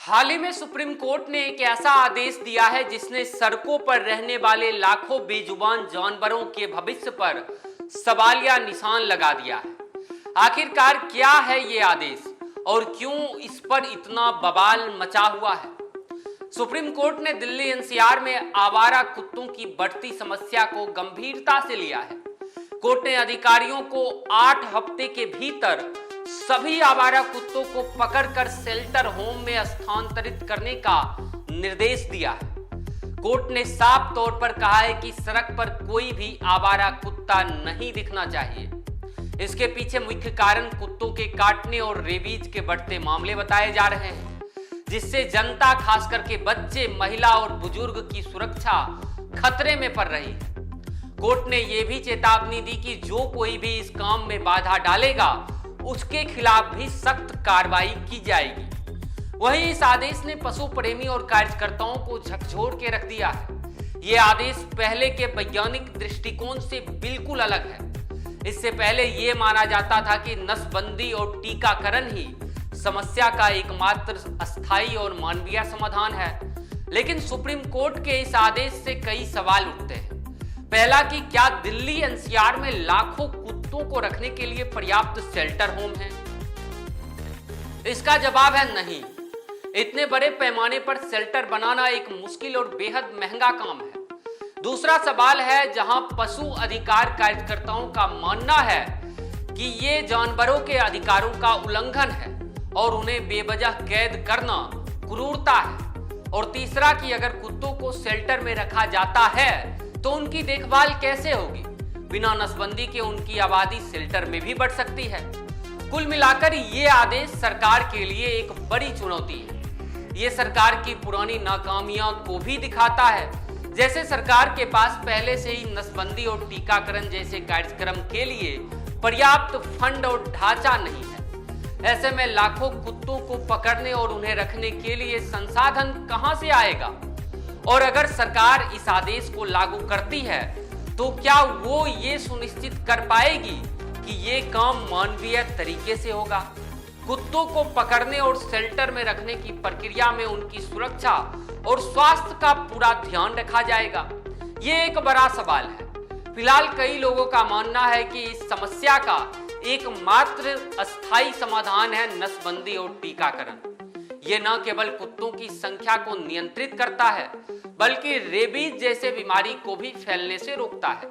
हाल ही में supreme court ने एक ऐसा आदेश दिया है जिसने सड़कों पर रहने वाले लाखों बेजुबान जानवरों के भविष्य पर सवालिया निशान लगा दिया है। आखिरकार क्या है ये आदेश और क्यों इस पर इतना बवाल मचा हुआ है? सुप्रीम कोर्ट ने दिल्ली एनसीआर में आवारा कुत्तों की बढ़ती समस्या को गंभीरता से लिया है। कोर्ट ने अधिकारियों को 8 हफ्ते के भीतर सभी आवारा कुत्तों को पकड़कर शेल्टर होम में स्थानांतरित करने का निर्देश दिया है। कोर्ट ने साफ तौर पर कहा है कि सड़क पर कोई भी आवारा कुत्ता नहीं दिखना चाहिए। इसके पीछे मुख्य कारण कुत्तों के काटने और रेबीज के बढ़ते मामले बताए जा रहे हैं, जिससे जनता, खास करके बच्चे, महिला और बुजुर्ग की सुरक्षा खतरे में पड़ रही है। कोर्ट ने यह भी चेतावनी दी कि जो कोई भी इस काम में बाधा डालेगा उसके खिलाफ भी सख्त कार्रवाई की जाएगी। वहीं इस आदेश ने पशु प्रेमी और कार्यकर्ताओं को झकझोर के रख दिया है। यह आदेश पहले के वैज्ञानिक दृष्टिकोण से बिल्कुल अलग है। इससे पहले यह माना जाता था कि नसबंदी और टीकाकरण ही समस्या का एकमात्र अस्थायी और मानवीय समाधान है, लेकिन सुप्रीम कोर्ट के इस आदेश से कई सवाल उठते हैं। पहला कि क्या दिल्ली एनसीआर में लाखों कुत्तों को रखने के लिए पर्याप्त शेल्टर होम है? इसका जवाब है नहीं। इतने बड़े पैमाने पर शेल्टर बनाना एक मुश्किल और बेहद महंगा काम है। दूसरा सवाल है, जहां पशु अधिकार कार्यकर्ताओं का मानना है कि ये जानवरों के अधिकारों का उल्लंघन है और उन्हें बेवजह कैद करना क्रूरता है। और तीसरा कि अगर कुत्तों को शेल्टर में रखा जाता है तो उनकी देखभाल कैसे होगी? बिना नसबंदी के उनकी आबादी शेल्टर में भी बढ़ सकती है। कुल मिलाकर ये आदेश सरकार के लिए एक बड़ी चुनौती है। ये सरकार की पुरानी नाकामियों को भी दिखाता है, जैसे सरकार के पास पहले से ही नसबंदी और टीकाकरण जैसे कार्यक्रम के लिए पर्याप्त फंड और ढांचा नहीं है। ऐसे में लाखों कुत्तों को पकड़ने और उन्हें रखने के लिए संसाधन कहां से आएगा? और अगर सरकार इस आदेश को लागू करती है तो क्या वो ये सुनिश्चित कर पाएगी कि ये काम मानवीय तरीके से होगा? कुत्तों को पकड़ने और शेल्टर में रखने की प्रक्रिया में उनकी सुरक्षा और स्वास्थ्य का पूरा ध्यान रखा जाएगा? ये एक बड़ा सवाल है। फिलहाल कई लोगों का मानना है कि इस समस्या का एकमात्र अस्थायी समाधान है नसबंदी और टीकाकरण। ये न केवल कुत्तों की संख्या को नियंत्रित करता है, बल्कि रेबीज जैसे बीमारी को भी फैलने से रोकता है।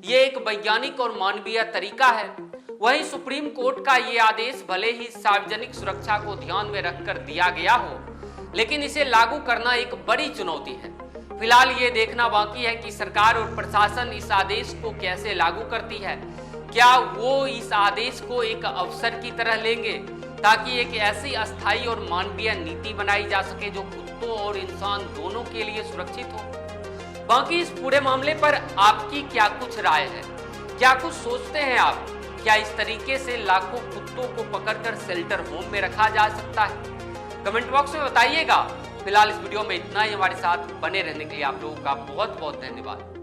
ये एक वैज्ञानिक और मानवीय तरीका है। वहीं सुप्रीम कोर्ट का ये आदेश भले ही सार्वजनिक सुरक्षा को ध्यान में रखकर दिया गया हो, लेकिन इसे लागू करना एक बड़ी चुनौती है। फिलहाल ये देखना बाकी है कि सरकार और प्रशासन इस आदेश को कैसे लागू करती है। क्या वो इस आदेश को एक अवसर की तरह लेंगे ताकि एक ऐसी अस्थायी और मानवीय नीति बनाई जा सके जो कुत्तों और इंसान दोनों के लिए सुरक्षित हो? बाकी इस पूरे मामले पर आपकी क्या कुछ राय है? क्या कुछ सोचते हैं आप? क्या इस तरीके से लाखों कुत्तों को पकड़कर शेल्टर होम में रखा जा सकता है? कमेंट बॉक्स में बताइएगा। फिलहाल इस वीडियो में इतना ही। हमारे साथ बने रहने के लिए आप लोगों का बहुत बहुत धन्यवाद।